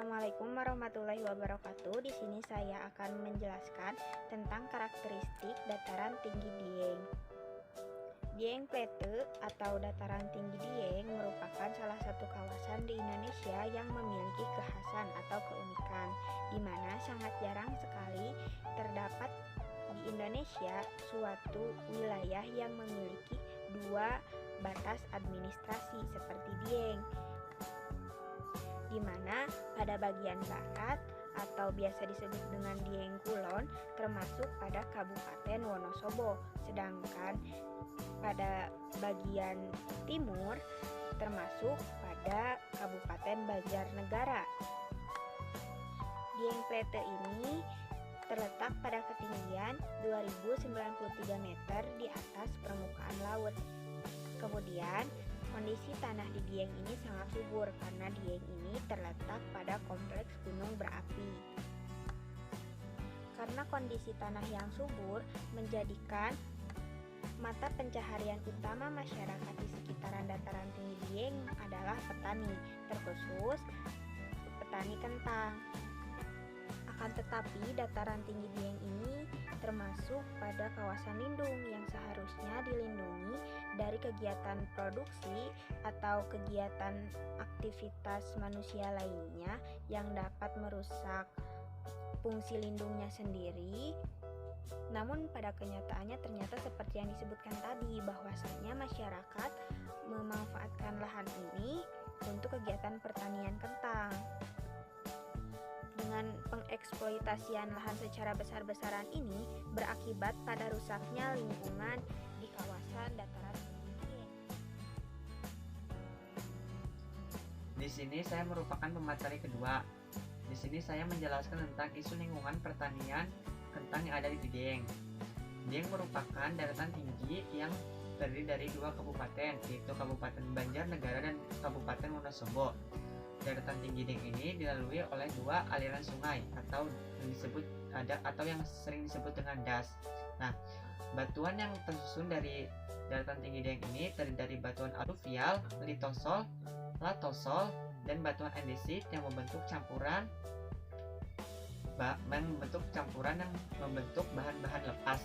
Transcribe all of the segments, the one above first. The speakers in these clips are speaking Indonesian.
Assalamualaikum warahmatullahi wabarakatuh. Di sini saya akan menjelaskan tentang karakteristik dataran tinggi Dieng. Dieng Plateau atau dataran tinggi Dieng merupakan salah satu kawasan di Indonesia yang memiliki kekhasan atau keunikan, di mana sangat jarang sekali terdapat di Indonesia suatu wilayah yang memiliki dua batas administrasi seperti Dieng, di mana pada bagian barat atau biasa disebut dengan Dieng Kulon termasuk pada Kabupaten Wonosobo, sedangkan pada bagian timur termasuk pada Kabupaten Banjarnegara. Dieng Plateau ini terletak pada ketinggian 2093 meter di atas permukaan laut. Kemudian kondisi tanah di Dieng ini sangat subur karena Dieng ini terletak pada kompleks gunung berapi. Karena kondisi tanah yang subur menjadikan mata pencaharian utama masyarakat di sekitaran dataran tinggi Dieng adalah petani, terkhusus petani kentang. Akan tetapi dataran tinggi Dieng ini termasuk pada kawasan lindung yang seharusnya dilindungi dari kegiatan produksi atau kegiatan aktivitas manusia lainnya yang dapat merusak fungsi lindungnya sendiri. Namun pada kenyataannya ternyata seperti yang disebutkan tadi, bahwasanya masyarakat memanfaatkan lahan ini untuk kegiatan pertanian kentang. Dengan pengeksploitasian lahan secara besar-besaran ini berakibat pada rusaknya lingkungan di kawasan dataran tinggi Dieng. Di sini saya merupakan pemateri kedua. Di sini saya menjelaskan tentang isu lingkungan pertanian kentang yang ada di Dieng. Dieng merupakan daratan tinggi yang terdiri dari dua kabupaten, yaitu Kabupaten Banjarnegara dan Kabupaten Wonosobo. Daratan tinggi Dieng ini dilalui oleh dua aliran sungai atau yang sering disebut dengan das. Nah, batuan yang tersusun dari daratan tinggi Dieng ini terdiri dari batuan aluvial, litosol, latosol, dan batuan andesit yang membentuk campuran yang membentuk bahan-bahan lepas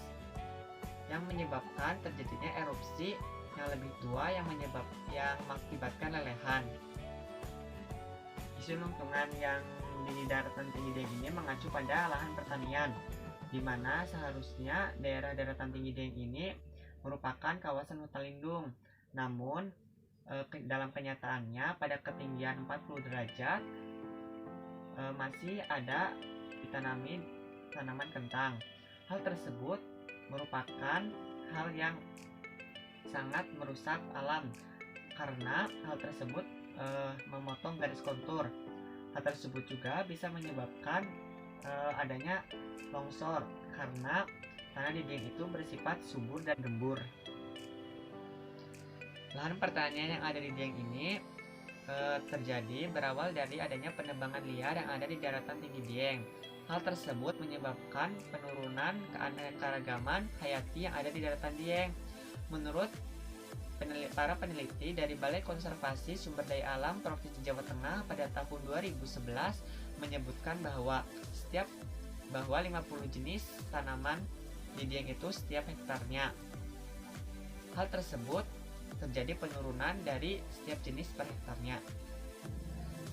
yang menyebabkan terjadinya erupsi yang lebih tua yang mengakibatkan lelehan. Isu lingkungan yang di daratan tinggi Dieng ini mengacu pada lahan pertanian, di mana seharusnya daerah daratan tinggi Dieng ini merupakan kawasan hutan lindung. Namun dalam kenyataannya pada ketinggian 40 derajat masih ada ditanami tanaman kentang. Hal tersebut merupakan hal yang sangat merusak alam karena hal tersebut memotong garis kontur. Hal tersebut juga bisa menyebabkan adanya longsor karena tanah di Dieng itu bersifat subur dan gembur. Lahan pertanian yang ada di Dieng ini terjadi berawal dari adanya penebangan liar yang ada di daratan tinggi Dieng. Hal tersebut menyebabkan penurunan keanekaragaman hayati yang ada di daratan Dieng. Menurut para peneliti dari Balai Konservasi Sumber Daya Alam Provinsi Jawa Tengah pada tahun 2011 menyebutkan bahwa 50 jenis tanaman di Dieng itu setiap hektarnya. Hal tersebut terjadi penurunan dari setiap jenis per hektarnya.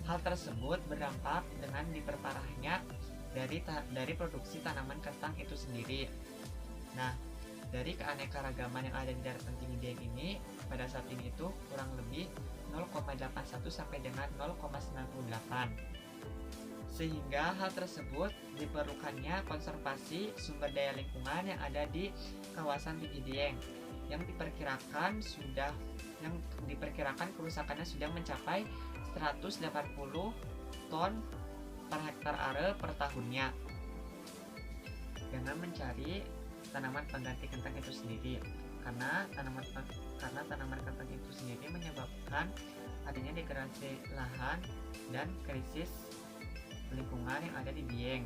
Hal tersebut berdampak dengan diperparahnya dari produksi tanaman kentang itu sendiri. Nah, dari keanekaragaman yang ada di daratan tinggi Dieng ini pada saat ini itu kurang lebih 0,81 sampai dengan 0,98. Sehingga hal tersebut diperlukannya konservasi sumber daya lingkungan yang ada di kawasan tinggi Dieng yang diperkirakan kerusakannya sudah mencapai 180 ton per hektar are per tahunnya. Dengan mencari tanaman pengganti kentang itu sendiri, karena tanaman kentang itu sendiri menyebabkan adanya degradasi lahan dan krisis lingkungan yang ada di Dieng.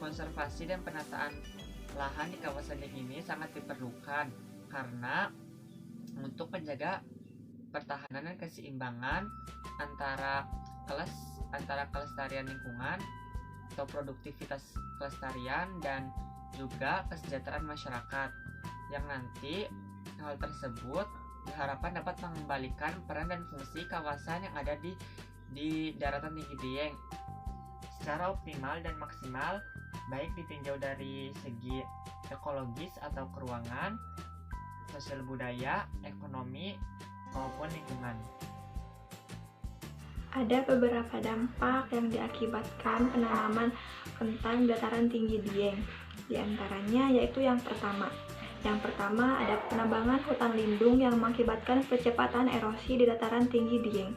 Konservasi dan penataan lahan di kawasan Dieng ini sangat diperlukan karena untuk menjaga pertahanan dan keseimbangan antara kelas antara kelestarian lingkungan atau produktivitas kelestarian dan juga kesejahteraan masyarakat, yang nanti hal tersebut diharapkan dapat mengembalikan peran dan fungsi kawasan yang ada di daratan tinggi Dieng secara optimal dan maksimal, baik ditinjau dari segi ekologis atau keuangan, sosial budaya, ekonomi, maupun lingkungan. Ada beberapa dampak yang diakibatkan penanaman kentang dataran tinggi Dieng. Di antaranya yaitu yang pertama ada penambangan hutan lindung yang mengakibatkan percepatan erosi di dataran tinggi Dieng.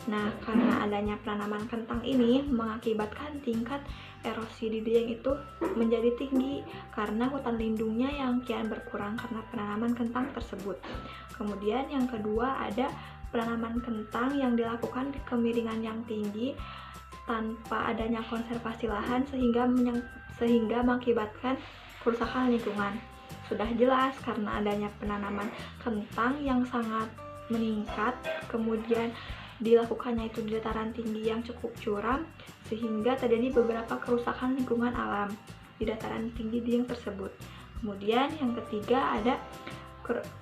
Nah, karena adanya penanaman kentang ini mengakibatkan tingkat erosi di Dieng itu menjadi tinggi karena hutan lindungnya yang kian berkurang karena penanaman kentang tersebut. Kemudian yang kedua ada penanaman kentang yang dilakukan di kemiringan yang tinggi tanpa adanya konservasi lahan sehingga mengakibatkan kerusakan lingkungan. Sudah jelas karena adanya penanaman kentang yang sangat meningkat, kemudian dilakukannya itu di dataran tinggi yang cukup curam sehingga terjadi beberapa kerusakan lingkungan alam di dataran tinggi Dieng tersebut. Kemudian yang ketiga ada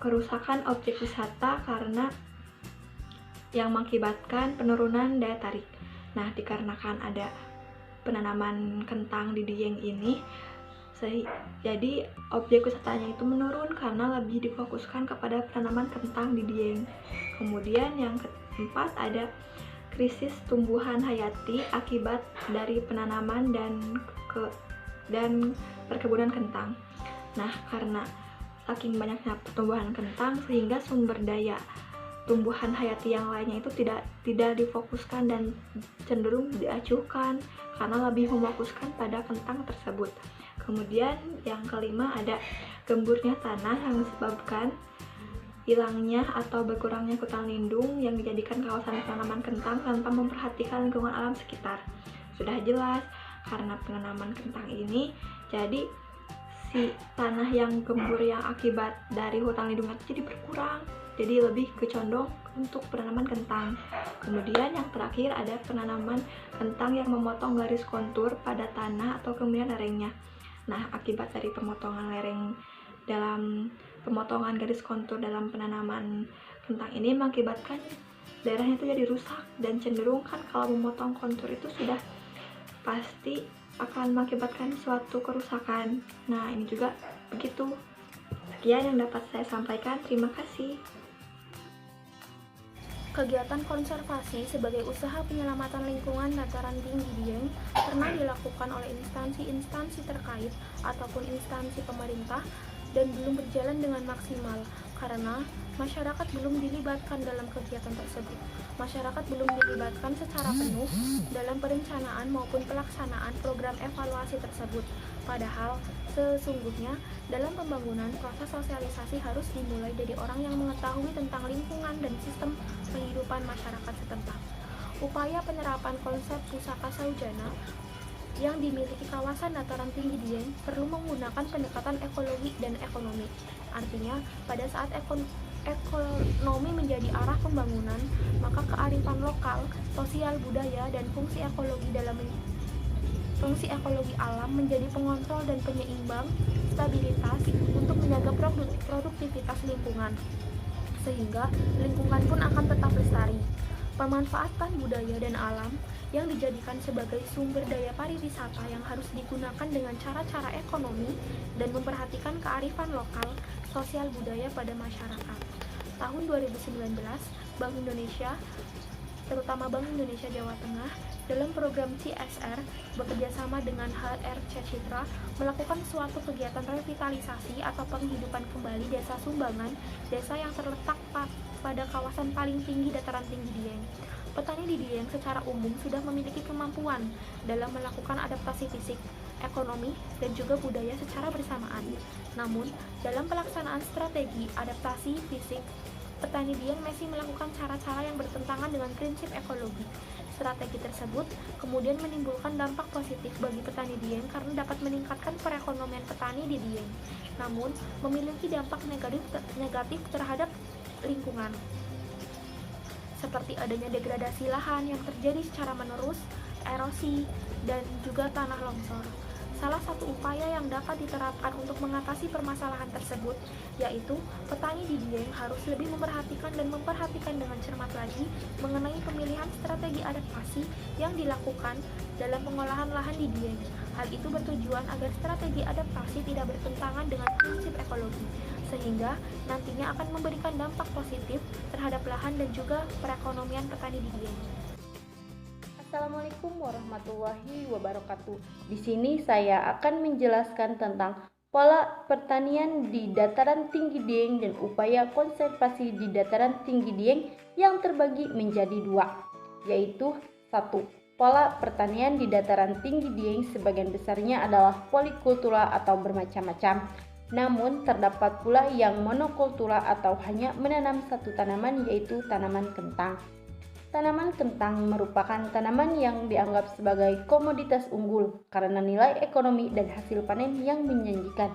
kerusakan objek wisata karena yang mengakibatkan penurunan daya tarik. Nah, dikarenakan ada penanaman kentang di Dieng ini, jadi objek wisatanya itu menurun karena lebih difokuskan kepada penanaman kentang di Dieng. Kemudian yang keempat ada krisis tumbuhan hayati akibat dari penanaman dan perkebunan kentang. Nah, karena saking banyaknya pertumbuhan kentang sehingga sumber daya tumbuhan hayati yang lainnya itu tidak difokuskan dan cenderung diacuhkan karena lebih memfokuskan pada kentang tersebut. Kemudian yang kelima ada gemburnya tanah yang disebabkan hilangnya atau berkurangnya hutan lindung yang dijadikan kawasan penanaman kentang tanpa memperhatikan lingkungan alam sekitar. Sudah jelas karena penanaman kentang ini jadi si tanah yang gembur yang akibat dari hutan lindung itu jadi berkurang, jadi lebih kecondong untuk penanaman kentang. Kemudian yang terakhir ada penanaman kentang yang memotong garis kontur pada tanah atau kemudian lerengnya. Nah, akibat dari pemotongan garis kontur dalam penanaman kentang ini mengakibatkan daerahnya itu jadi rusak dan cenderung kan kalau memotong kontur itu sudah pasti akan mengakibatkan suatu kerusakan. Nah, ini juga begitu. Sekian yang dapat saya sampaikan. Terima kasih. Kegiatan konservasi sebagai usaha penyelamatan lingkungan dataran tinggi Dieng pernah dilakukan oleh instansi-instansi terkait ataupun instansi pemerintah dan belum berjalan dengan maksimal karena masyarakat belum dilibatkan dalam kegiatan tersebut. Masyarakat belum dilibatkan secara penuh dalam perencanaan maupun pelaksanaan program evaluasi tersebut. Padahal sesungguhnya dalam pembangunan proses sosialisasi harus dimulai dari orang yang mengetahui tentang lingkungan dan sistem kehidupan masyarakat setempat. Upaya penerapan konsep pusaka saujana yang dimiliki kawasan dataran tinggi Dieng perlu menggunakan pendekatan ekologi dan ekonomi. Artinya, pada saat ekonomi menjadi arah pembangunan, maka kearifan lokal, sosial budaya, dan fungsi ekologi alam menjadi pengontrol dan penyeimbang stabilitas untuk menjaga produktivitas lingkungan, sehingga lingkungan pun akan tetap lestari. Pemanfaatan budaya dan alam yang dijadikan sebagai sumber daya pariwisata yang harus digunakan dengan cara-cara ekonomi dan memperhatikan kearifan lokal, sosial budaya pada masyarakat. Tahun 2019, Bank Indonesia, terutama Bank Indonesia Jawa Tengah, dalam program CSR bekerjasama dengan HRC Citra melakukan suatu kegiatan revitalisasi atau penghidupan kembali desa Sumbangan, desa yang terletak pada kawasan paling tinggi dataran tinggi Dieng. Petani di Dieng secara umum sudah memiliki kemampuan dalam melakukan adaptasi fisik, ekonomi, dan juga budaya secara bersamaan. Namun, dalam pelaksanaan strategi adaptasi fisik, petani Dieng masih melakukan cara-cara yang bertentangan dengan prinsip ekologi. Strategi tersebut kemudian menimbulkan dampak positif bagi petani Dieng karena dapat meningkatkan perekonomian petani di Dieng, namun memiliki dampak negatif terhadap lingkungan. seperti adanya degradasi lahan yang terjadi secara menerus, erosi, dan juga tanah longsor. Salah satu upaya yang dapat diterapkan untuk mengatasi permasalahan tersebut yaitu petani di Dieng harus lebih memperhatikan dengan cermat lagi mengenai pemilihan strategi adaptasi yang dilakukan dalam pengolahan lahan di Dieng. Hal itu bertujuan agar strategi adaptasi tidak bertentangan dengan prinsip ekologi, sehingga nantinya akan memberikan dampak positif terhadap lahan dan juga perekonomian petani di Dieng. Assalamualaikum warahmatullahi wabarakatuh. Di sini saya akan menjelaskan tentang pola pertanian di dataran tinggi Dieng dan upaya konservasi di dataran tinggi Dieng yang terbagi menjadi dua, yaitu 1. Pola pertanian di dataran tinggi Dieng sebagian besarnya adalah polikultura atau bermacam-macam. Namun terdapat pula yang monokultura atau hanya menanam satu tanaman, yaitu tanaman kentang. Tanaman kentang merupakan tanaman yang dianggap sebagai komoditas unggul karena nilai ekonomi dan hasil panen yang menjanjikan.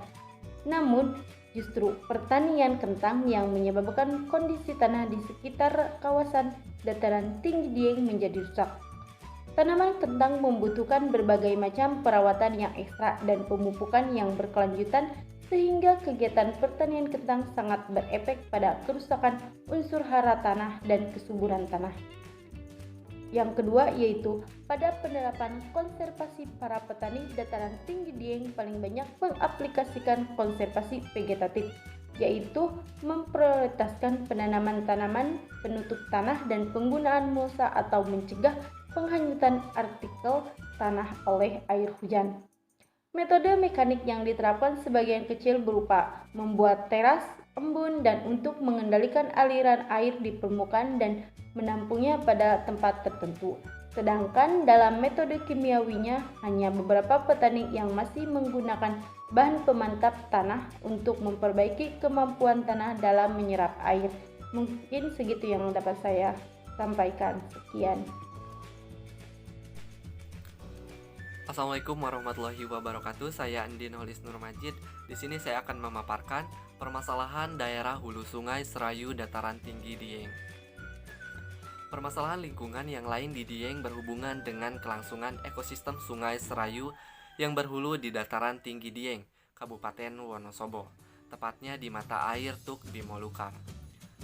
Namun, justru pertanian kentang yang menyebabkan kondisi tanah di sekitar kawasan dataran tinggi Dieng menjadi rusak. Tanaman kentang membutuhkan berbagai macam perawatan yang ekstra dan pemupukan yang berkelanjutan, sehingga kegiatan pertanian kentang sangat berefek pada kerusakan unsur hara tanah dan kesuburan tanah. Yang kedua yaitu pada penerapan konservasi, para petani dataran tinggi Dieng paling banyak mengaplikasikan konservasi vegetatif, yaitu memprioritaskan penanaman tanaman penutup tanah dan penggunaan mulsa atau mencegah penghanyutan artikel tanah oleh air hujan. Metode mekanik yang diterapkan sebagian kecil berupa membuat teras, embun, dan untuk mengendalikan aliran air di permukaan dan menampungnya pada tempat tertentu. Sedangkan dalam metode kimiawinya, hanya beberapa petani yang masih menggunakan bahan pemantap tanah untuk memperbaiki kemampuan tanah dalam menyerap air. Mungkin segitu yang dapat saya sampaikan. Sekian. Assalamualaikum warahmatullahi wabarakatuh. Saya Andin Holis Nur Majid. Di sini saya akan memaparkan permasalahan daerah hulu sungai Serayu dataran tinggi Dieng. Permasalahan lingkungan yang lain di Dieng berhubungan dengan kelangsungan ekosistem sungai Serayu yang berhulu di dataran tinggi Dieng, Kabupaten Wonosobo, tepatnya di mata air Tuk di Molukar.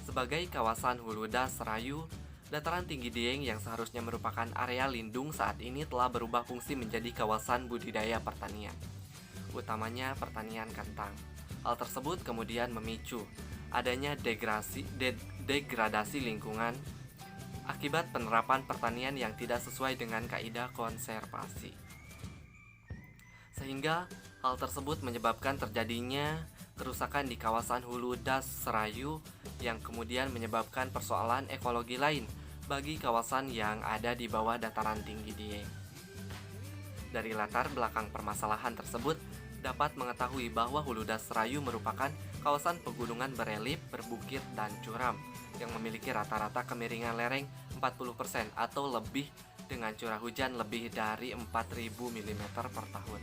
Sebagai kawasan huludas Serayu, dataran tinggi Dieng yang seharusnya merupakan area lindung saat ini telah berubah fungsi menjadi kawasan budidaya pertanian, utamanya pertanian kentang. Hal tersebut kemudian memicu adanya degradasi lingkungan akibat penerapan pertanian yang tidak sesuai dengan kaidah konservasi. Sehingga hal tersebut menyebabkan terjadinya kerusakan di kawasan hulu das Serayu yang kemudian menyebabkan persoalan ekologi lain bagi kawasan yang ada di bawah dataran tinggi Dieng. Dari latar belakang permasalahan tersebut, dapat mengetahui bahwa hulu das Serayu merupakan kawasan pegunungan berelief, berbukit, dan curam yang memiliki rata-rata kemiringan lereng 40% atau lebih dengan curah hujan lebih dari 4.000 mm per tahun.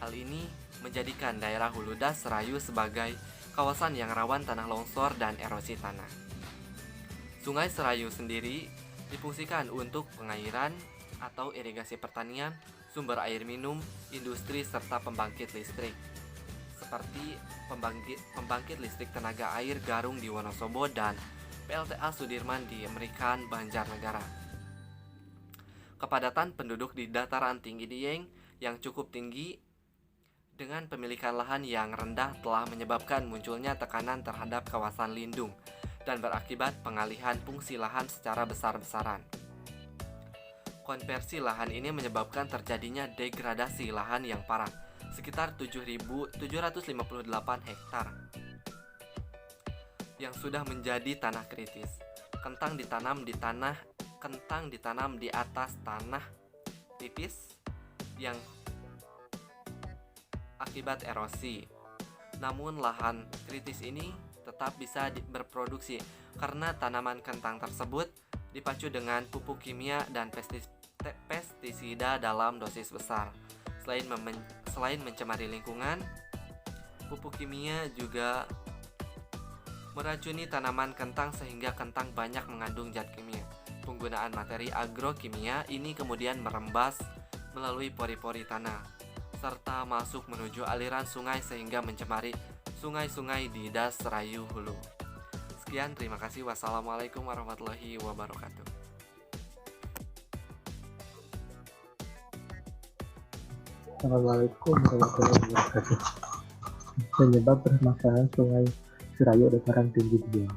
Hal ini menjadikan daerah huludas Serayu sebagai kawasan yang rawan tanah longsor dan erosi tanah. Sungai Serayu sendiri difungsikan untuk pengairan atau irigasi pertanian, sumber air minum, industri, serta pembangkit listrik. Seperti pembangkit listrik tenaga air Garung di Wonosobo dan PLTA Sudirman di Merikan, Banjarnegara. Kepadatan penduduk di dataran tinggi Dieng yang cukup tinggi dengan pemilikan lahan yang rendah telah menyebabkan munculnya tekanan terhadap kawasan lindung dan berakibat pengalihan fungsi lahan secara besar-besaran. Konversi lahan ini menyebabkan terjadinya degradasi lahan yang parah, sekitar 7.758 hektar yang sudah menjadi tanah kritis. Kentang ditanam di atas tanah tipis yang akibat erosi. Namun lahan kritis ini tetap bisa berproduksi karena tanaman kentang tersebut dipacu dengan pupuk kimia dan pestisida dalam dosis besar. Selain mencemari lingkungan, pupuk kimia juga meracuni tanaman kentang sehingga kentang banyak mengandung zat kimia. Penggunaan materi agrokimia ini kemudian merembas melalui pori-pori tanah serta masuk menuju aliran sungai sehingga mencemari sungai-sungai di Das Serayu Hulu. Sekian, terima kasih. Wassalamualaikum warahmatullahi wabarakatuh. Assalamualaikum warahmatullahi wabarakatuh. Penyebab permasalahan Sungai Serayu dataran tinggi Dieng.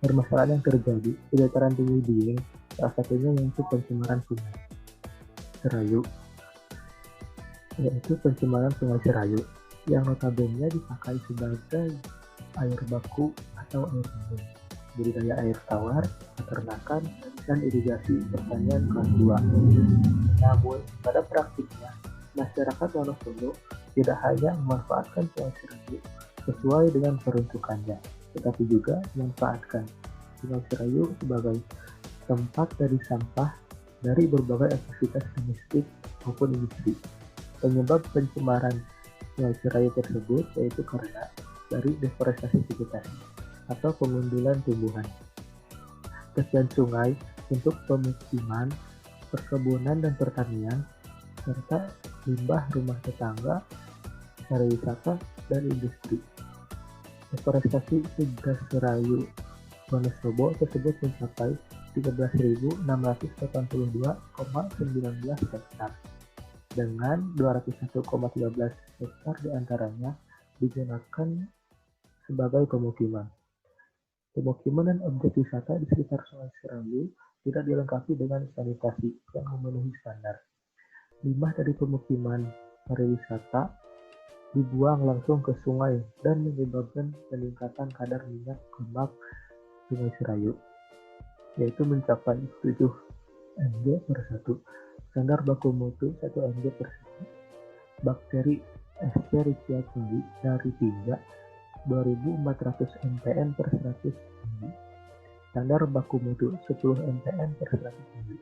Permasalahan yang terjadi di dataran tinggi Dieng salah satunya yaitu pencemaran Sungai Serayu, yaitu pencemaran Sungai Serayu yang notabene dipakai sebagai air baku atau air minum, budidaya air tawar, peternakan, dan irigasi pertanian kelas 2. Namun pada praktiknya masyarakat Wonosobo tidak hanya memanfaatkan Sungai Serayu sesuai dengan peruntukannya, tetapi juga memanfaatkan Sungai Serayu sebagai tempat dari sampah dari berbagai aktivitas domestik maupun industri. Penyebab pencemaran Sungai Serayu tersebut yaitu karena dari deforestasi vegetasi atau pengundulan tumbuhan, kesian sungai untuk pemukiman, perkebunan dan pertanian, serta limbah rumah tetangga, pariwisata, dan industri. Deforestasi tugas Serayu Wonosobo tersebut mencapai 13.682,19 hektar, dengan 201,13 hektar diantaranya digunakan sebagai pemukiman. Pemukiman dan objek wisata di sekitar Sungai Serayu tidak dilengkapi dengan sanitasi yang memenuhi standar. Limbah dari pemukiman pariwisata dibuang langsung ke sungai dan menyebabkan peningkatan kadar minyak lemak Sungai Serayu, yaitu mencapai 7 mg per 1, standar baku mutu 1 mg per 1. Bakteri Escherichia coli dari 2.400 mpn per 100 mg, standar baku mutu 10 mpn per 100 mg,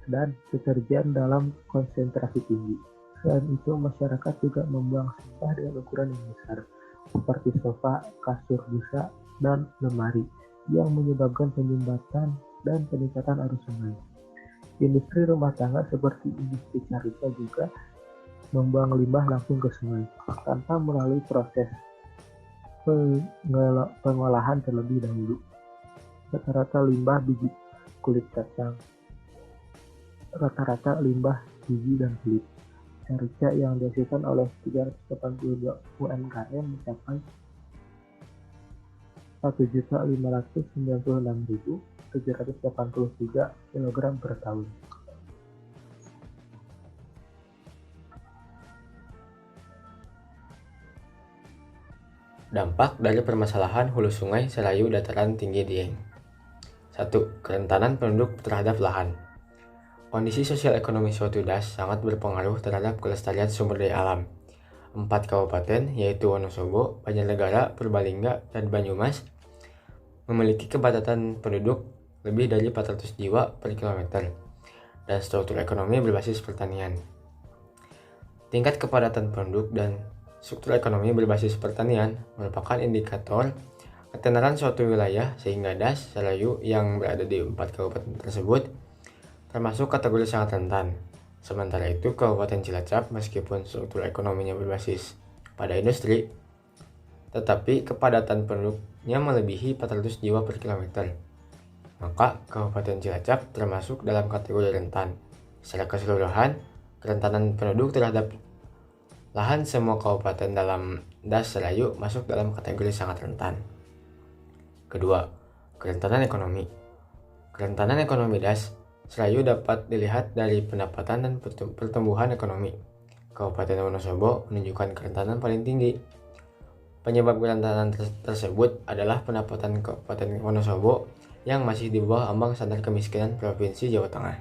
dan deterjen dalam konsentrasi tinggi. Selain itu, masyarakat juga membuang sampah dengan ukuran yang besar, seperti sofa, kasur busa, dan lemari, yang menyebabkan penyumbatan dan peningkatan arus sungai. Industri rumah tangga seperti industri Carita juga membuang limbah langsung ke sungai, tanpa melalui proses pengolahan terlebih dahulu. Rata-rata limbah biji kulit kacang, rata-rata limbah biji dan kulit Carita yang dihasilkan oleh 382 UMKM mencapai 1.596.783 kg per tahun. Dampak dari permasalahan hulu Sungai Serayu dataran tinggi Dieng. 1. Kerentanan penduduk terhadap lahan. Kondisi sosial ekonomi suatu das sangat berpengaruh terhadap kelestarian sumber daya alam. 4 kabupaten, yaitu Wonosobo, Banjarnegara, Purbalingga, dan Banyumas, memiliki kepadatan penduduk lebih dari 400 jiwa per kilometer, dan struktur ekonomi berbasis pertanian. Tingkat kepadatan penduduk dan struktur ekonomi berbasis pertanian merupakan indikator ketenaran suatu wilayah, sehingga das Serayu yang berada di 4 kabupaten tersebut termasuk kategori sangat rentan. Sementara itu, Kabupaten Cilacap meskipun struktur ekonominya berbasis pada industri, tetapi kepadatan penduduknya melebihi 400 jiwa per kilometer. Maka Kabupaten Cilacap termasuk dalam kategori rentan. Secara keseluruhan, kerentanan penduduk terhadap lahan semua kabupaten dalam das Serayu masuk dalam kategori sangat rentan. Kedua, kerentanan ekonomi. Kerentanan ekonomi das Serayu dapat dilihat dari pendapatan dan pertumbuhan ekonomi. Kabupaten Wonosobo menunjukkan kerentanan paling tinggi. Penyebab kerentanan tersebut adalah pendapatan Kabupaten Wonosobo yang masih di bawah ambang standar kemiskinan Provinsi Jawa Tengah.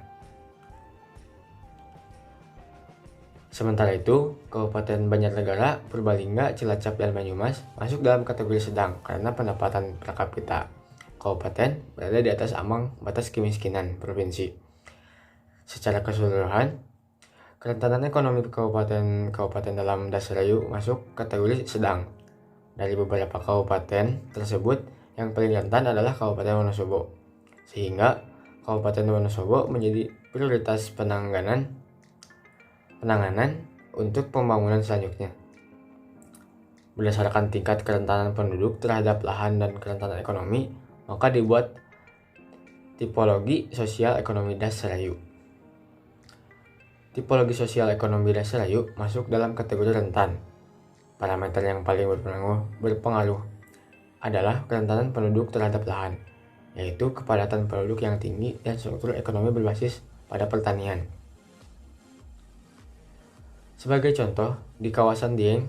Sementara itu, Kabupaten Banjarnegara, Purbalingga, Cilacap, dan Banyumas masuk dalam kategori sedang karena pendapatan per kapita kabupaten berada di atas ambang batas kemiskinan provinsi. Secara keseluruhan, kerentanan ekonomi kabupaten dalam das Serayu masuk kategori sedang Dari beberapa kabupaten tersebut, yang paling rentan adalah Kabupaten Wonosobo, sehingga Kabupaten Wonosobo menjadi prioritas penanganan untuk pembangunan selanjutnya. Berdasarkan tingkat kerentanan penduduk terhadap lahan dan kerentanan ekonomi, maka dibuat tipologi sosial ekonomi das Serayu. Tipologi sosial ekonomi das Serayu masuk dalam kategori rentan. Parameter yang paling berpengaruh adalah kerentanan penduduk terhadap lahan, yaitu kepadatan penduduk yang tinggi dan struktur ekonomi berbasis pada pertanian. Sebagai contoh, di kawasan Dieng,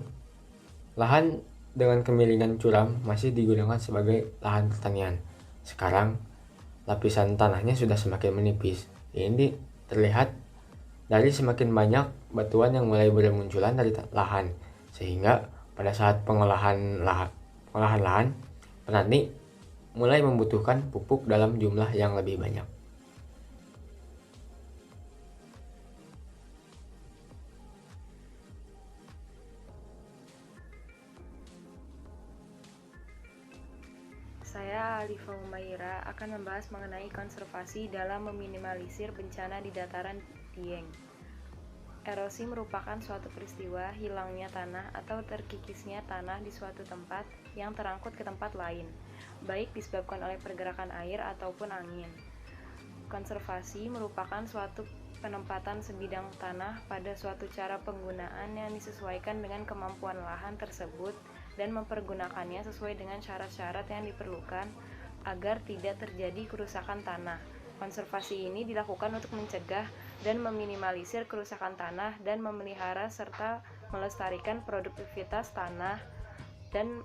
lahan dengan kemiringan curam masih digunakan sebagai lahan pertanian. Sekarang, lapisan tanahnya sudah semakin menipis. Ini terlihat dari semakin banyak batuan yang mulai bermunculan dari lahan, sehingga pada saat pengolahan lahan, petani mulai membutuhkan pupuk dalam jumlah yang lebih banyak. Saya Alifa Umaira akan membahas mengenai konservasi dalam meminimalisir bencana di dataran Dieng. Erosi merupakan suatu peristiwa hilangnya tanah atau terkikisnya tanah di suatu tempat yang terangkut ke tempat lain, baik disebabkan oleh pergerakan air ataupun angin. Konservasi merupakan suatu penempatan sebidang tanah pada suatu cara penggunaan yang disesuaikan dengan kemampuan lahan tersebut dan mempergunakannya sesuai dengan syarat-syarat yang diperlukan agar tidak terjadi kerusakan tanah. Konservasi ini dilakukan untuk mencegah dan meminimalisir kerusakan tanah dan memelihara serta melestarikan produktivitas tanah dan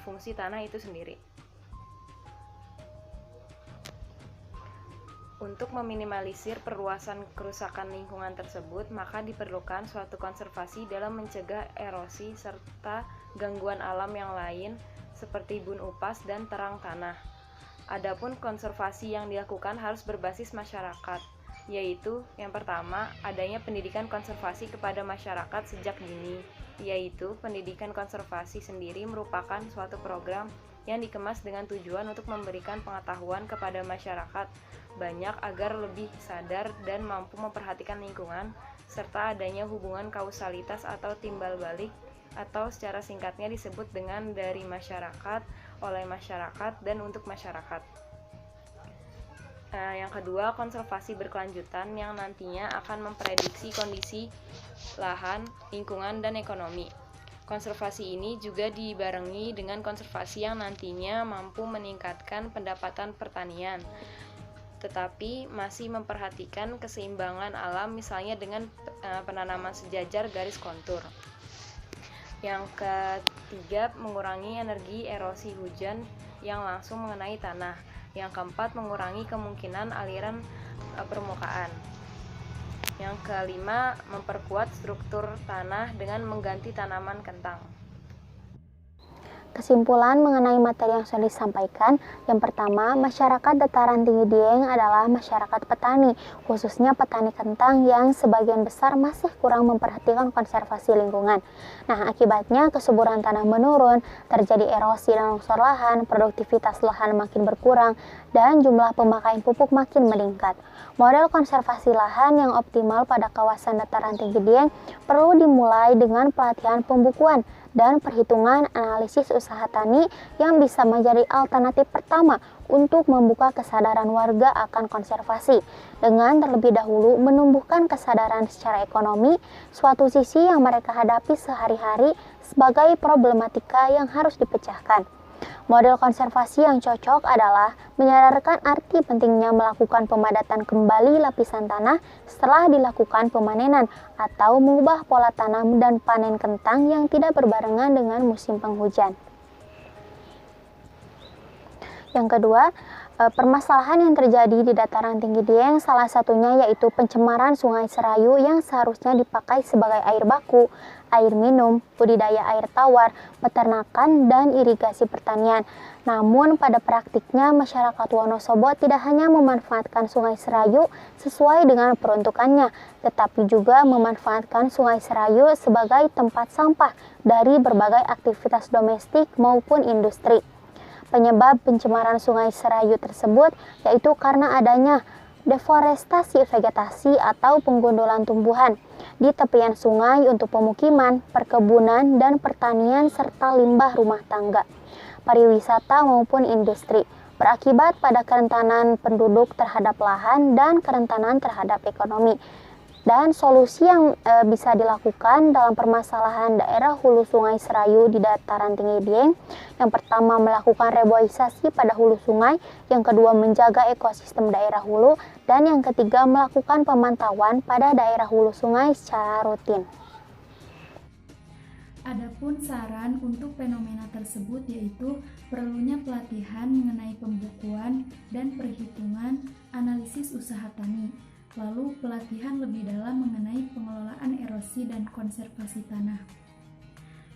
fungsi tanah itu sendiri. Untuk meminimalisir perluasan kerusakan lingkungan tersebut, maka diperlukan suatu konservasi dalam mencegah erosi serta gangguan alam yang lain seperti bun upas dan terang tanah. Adapun konservasi yang dilakukan harus berbasis masyarakat, yaitu yang pertama, adanya pendidikan konservasi kepada masyarakat sejak dini, yaitu pendidikan konservasi sendiri merupakan suatu program yang dikemas dengan tujuan untuk memberikan pengetahuan kepada masyarakat banyak agar lebih sadar dan mampu memperhatikan lingkungan, serta adanya hubungan kausalitas atau timbal balik, atau secara singkatnya disebut dengan dari masyarakat, oleh masyarakat, dan untuk masyarakat. Yang kedua, konservasi berkelanjutan yang nantinya akan memprediksi kondisi lahan, lingkungan, dan ekonomi. Konservasi ini juga dibarengi dengan konservasi yang nantinya mampu meningkatkan pendapatan pertanian, tetapi masih memperhatikan keseimbangan alam, misalnya dengan penanaman sejajar garis kontur. Yang ketiga, mengurangi energi erosi hujan yang langsung mengenai tanah. Yang keempat, mengurangi kemungkinan aliran permukaan. Yang kelima, memperkuat struktur tanah dengan mengganti tanaman kentang. Kesimpulan mengenai materi yang sudah disampaikan, yang pertama, masyarakat dataran tinggi Dieng adalah masyarakat petani, khususnya petani kentang yang sebagian besar masih kurang memperhatikan konservasi lingkungan. Nah, akibatnya kesuburan tanah menurun, terjadi erosi dan longsor lahan, produktivitas lahan makin berkurang, dan jumlah pemakaian pupuk makin meningkat. Model konservasi lahan yang optimal pada kawasan dataran tinggi Dieng perlu dimulai dengan pelatihan pembukuan dan perhitungan analisis usaha tani yang bisa menjadi alternatif pertama untuk membuka kesadaran warga akan konservasi, dengan terlebih dahulu menumbuhkan kesadaran secara ekonomi, suatu sisi yang mereka hadapi sehari-hari sebagai problematika yang harus dipecahkan. Model konservasi yang cocok adalah menyadarkan arti pentingnya melakukan pemadatan kembali lapisan tanah setelah dilakukan pemanenan atau mengubah pola tanam dan panen kentang yang tidak berbarengan dengan musim penghujan. Yang kedua, permasalahan yang terjadi di dataran tinggi Dieng salah satunya yaitu pencemaran Sungai Serayu yang seharusnya dipakai sebagai air baku, air minum, budidaya air tawar, peternakan, dan irigasi pertanian. Namun pada praktiknya masyarakat Wonosobo tidak hanya memanfaatkan Sungai Serayu sesuai dengan peruntukannya, tetapi juga memanfaatkan Sungai Serayu sebagai tempat sampah dari berbagai aktivitas domestik maupun industri. Penyebab pencemaran Sungai Serayu tersebut yaitu karena adanya deforestasi vegetasi atau penggundulan tumbuhan di tepian sungai untuk pemukiman, perkebunan, dan pertanian serta limbah rumah tangga, pariwisata maupun industri, berakibat pada kerentanan penduduk terhadap lahan dan kerentanan terhadap ekonomi. Dan solusi yang bisa dilakukan dalam permasalahan daerah hulu Sungai Serayu di dataran tinggi Dieng, yang pertama melakukan reboisasi pada hulu sungai, yang kedua menjaga ekosistem daerah hulu, dan yang ketiga melakukan pemantauan pada daerah hulu sungai secara rutin. Adapun saran untuk fenomena tersebut yaitu perlunya pelatihan mengenai pembukuan dan perhitungan analisis usaha tani, lalu pelatihan lebih dalam mengenai pengelolaan erosi dan konservasi tanah.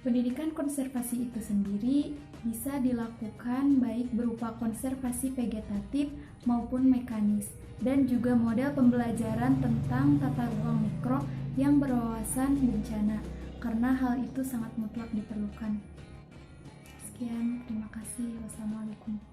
Pendidikan konservasi itu sendiri bisa dilakukan baik berupa konservasi vegetatif maupun mekanis, dan juga model pembelajaran tentang tata ruang mikro yang berwawasan bencana, karena hal itu sangat mutlak diperlukan. Sekian, terima kasih. Wassalamualaikum.